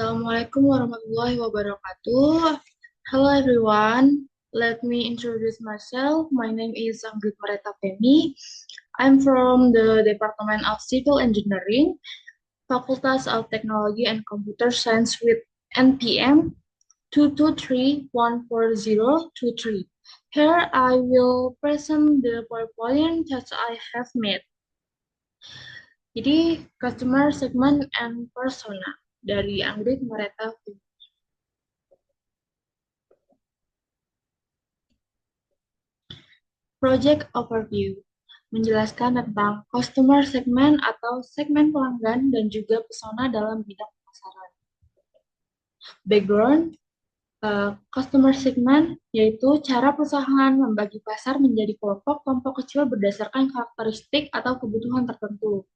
Assalamualaikum warahmatullahi wabarakatuh. Hello everyone. Let me introduce myself. My name is Anggrit Mareta Femi. I'm from the Department of Civil Engineering, Facultas of Technology and Computer Science with NPM 223-14023. Here I will present the PowerPoint that I have made. Jadi, customer segment and persona dari Anggrit Mareta Femi. Project Overview menjelaskan tentang customer segment atau segmen pelanggan dan juga persona dalam bidang pemasaran. Background, customer segment yaitu cara perusahaan membagi pasar menjadi kelompok-kelompok kecil berdasarkan karakteristik atau kebutuhan tertentu.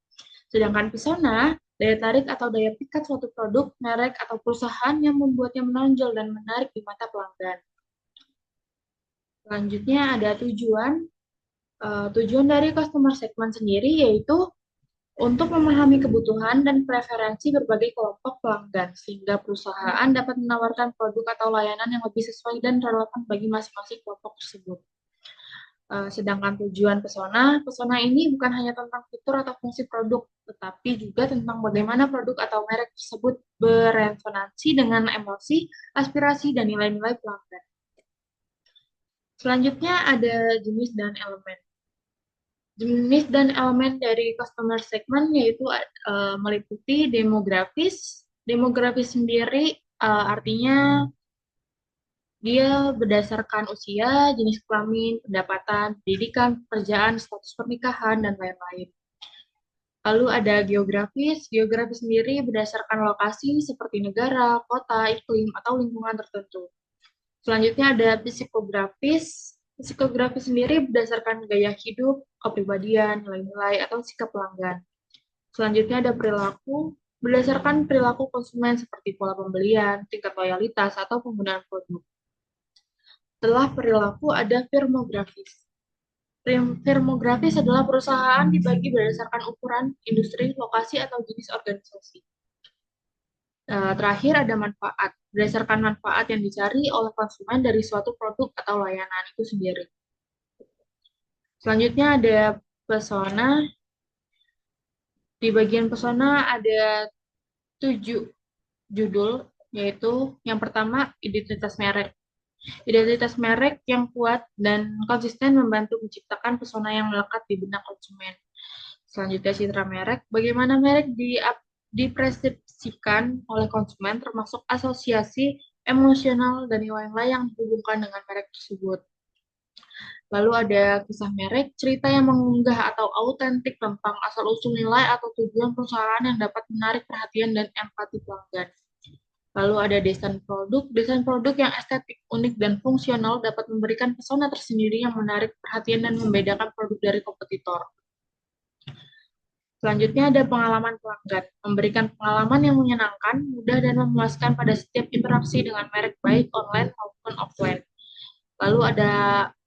Sedangkan persona, daya tarik atau daya pikat suatu produk, merek, atau perusahaan yang membuatnya menonjol dan menarik di mata pelanggan. Selanjutnya ada tujuan. Tujuan dari customer segment sendiri yaitu untuk memahami kebutuhan dan preferensi berbagai kelompok pelanggan, sehingga perusahaan dapat menawarkan produk atau layanan yang lebih sesuai dan relevan bagi masing-masing kelompok tersebut. Sedangkan tujuan persona, persona ini bukan hanya tentang fitur atau fungsi produk, tetapi juga tentang bagaimana produk atau merek tersebut beresonansi dengan emosi, aspirasi, dan nilai-nilai pelanggan. Selanjutnya ada jenis dan elemen. Jenis dan elemen dari customer segment yaitu meliputi demografis. Demografis sendiri artinya dia berdasarkan usia, jenis kelamin, pendapatan, pendidikan, pekerjaan, status pernikahan, dan lain-lain. Lalu ada geografis. Geografis sendiri berdasarkan lokasi seperti negara, kota, iklim, atau lingkungan tertentu. Selanjutnya ada psikografis. Psikografis sendiri berdasarkan gaya hidup, kepribadian, nilai-nilai, atau sikap pelanggan. Selanjutnya ada perilaku, berdasarkan perilaku konsumen seperti pola pembelian, tingkat loyalitas, atau penggunaan produk. Setelah perilaku ada firmografis. Firmografis adalah perusahaan dibagi berdasarkan ukuran, industri, lokasi, atau jenis organisasi. Terakhir ada manfaat, berdasarkan manfaat yang dicari oleh konsumen dari suatu produk atau layanan itu sendiri. Selanjutnya ada persona. Di bagian persona ada 7 judul, yaitu yang pertama identitas merek. Identitas merek yang kuat dan konsisten membantu menciptakan persona yang melekat di benak konsumen. Selanjutnya citra merek, bagaimana merek dipersepsikan oleh konsumen termasuk asosiasi emosional dan nilai-nilai yang dihubungkan dengan merek tersebut. Lalu ada kisah merek, cerita yang mengunggah atau autentik tentang asal-usul nilai atau tujuan perusahaan yang dapat menarik perhatian dan empati pelanggan. Lalu ada desain produk yang estetik, unik, dan fungsional dapat memberikan pesona tersendiri yang menarik perhatian dan membedakan produk dari kompetitor. Selanjutnya ada pengalaman pelanggan, memberikan pengalaman yang menyenangkan, mudah, dan memuaskan pada setiap interaksi dengan merek baik online maupun offline. Lalu ada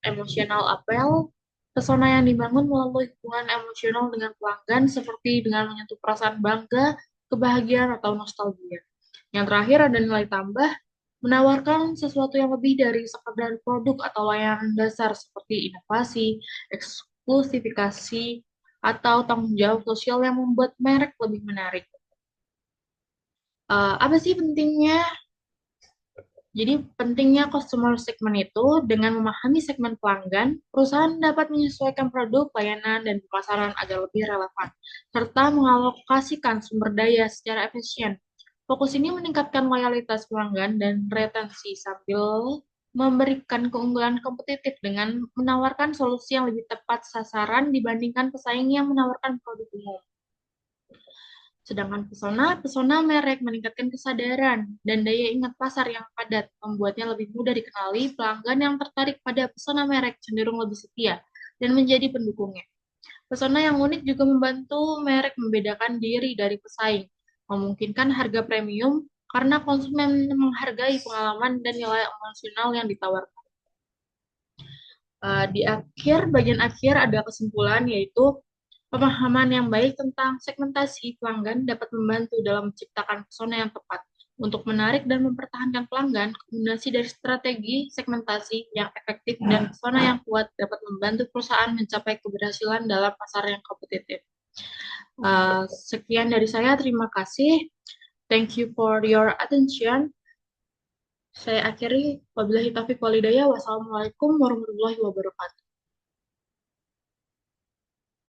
emotional appeal, pesona yang dibangun melalui hubungan emosional dengan pelanggan seperti dengan menyentuh perasaan bangga, kebahagiaan, atau nostalgia. Yang terakhir ada nilai tambah, menawarkan sesuatu yang lebih dari sekedar produk atau layanan dasar seperti inovasi, eksklusifikasi, atau tanggung jawab sosial yang membuat merek lebih menarik. Apa sih pentingnya? Jadi pentingnya customer segment itu dengan memahami segmen pelanggan, perusahaan dapat menyesuaikan produk, layanan, dan pemasaran agar lebih relevan, serta mengalokasikan sumber daya secara efisien. Fokus ini meningkatkan loyalitas pelanggan dan retensi sambil memberikan keunggulan kompetitif dengan menawarkan solusi yang lebih tepat sasaran dibandingkan pesaing yang menawarkan produk umum. Sedangkan pesona merek meningkatkan kesadaran dan daya ingat pasar yang padat, membuatnya lebih mudah dikenali, pelanggan yang tertarik pada pesona merek cenderung lebih setia dan menjadi pendukungnya. Pesona yang unik juga membantu merek membedakan diri dari pesaing, memungkinkan harga premium karena konsumen menghargai pengalaman dan nilai emosional yang ditawarkan. Di bagian akhir ada kesimpulan yaitu pemahaman yang baik tentang segmentasi pelanggan dapat membantu dalam menciptakan persona yang tepat, Untuk menarik dan mempertahankan pelanggan, kombinasi dari strategi segmentasi yang efektif dan pesona yang kuat dapat membantu perusahaan mencapai keberhasilan dalam pasar yang kompetitif. Sekian dari saya, terima kasih. Thank you for your attention. Saya akhiri, wabillahi taufiq walhidayah. Wassalamualaikum warahmatullahi wabarakatuh.